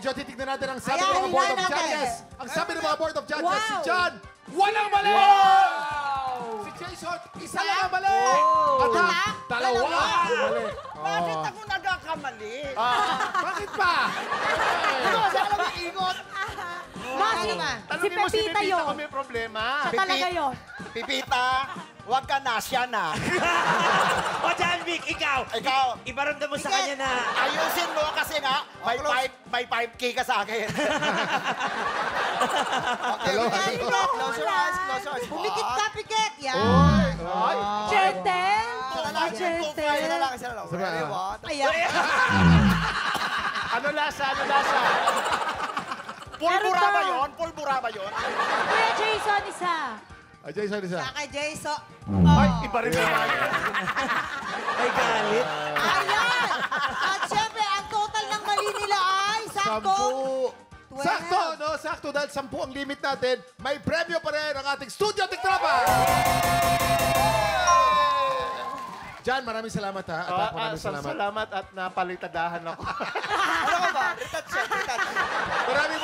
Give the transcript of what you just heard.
medyo titignan natin ang sabi ng mga Board of Judges. Ang sabi ng mga Board of Judges, si John, walang mali! Si Jason, isa lang ang mali! At dalawa ang mali. Bakit ako nagkakamali? Bakit pa? Kasi alam mo, ingot. Si Pepita yun. Kung may problema. Siya talaga yun. Pipita, huwag ka na, siya na. O, John Vic, ikaw. Ikaw. Iparamdam mo sa kanya na... Ayusin mo kasi nga, may 5K ka sa akin. Okay, close your eyes, close your eyes. Pumikit ka, pikit. Yan. Ay! Gentle. Isa na lang. Ready, one. Ayan. Ano lasa? Pulbura ba yun? Pulbura ba yun? Kuya Jason, isa. Ay, Jason, isa. Sa kay Jason. Ay, iba rin naman. Ay, galit. Ayan. At syempre, ang total ng mali nila ay 10. Sakto, no? Sakto dahil 10 ang limit natin. May premyo pa rin ang ating studio tiktrapa. Jan, maraming salamat ha. At ako maraming salamat. Salamat at napalitadahan ako. Ano ka ba? Retouch. Maraming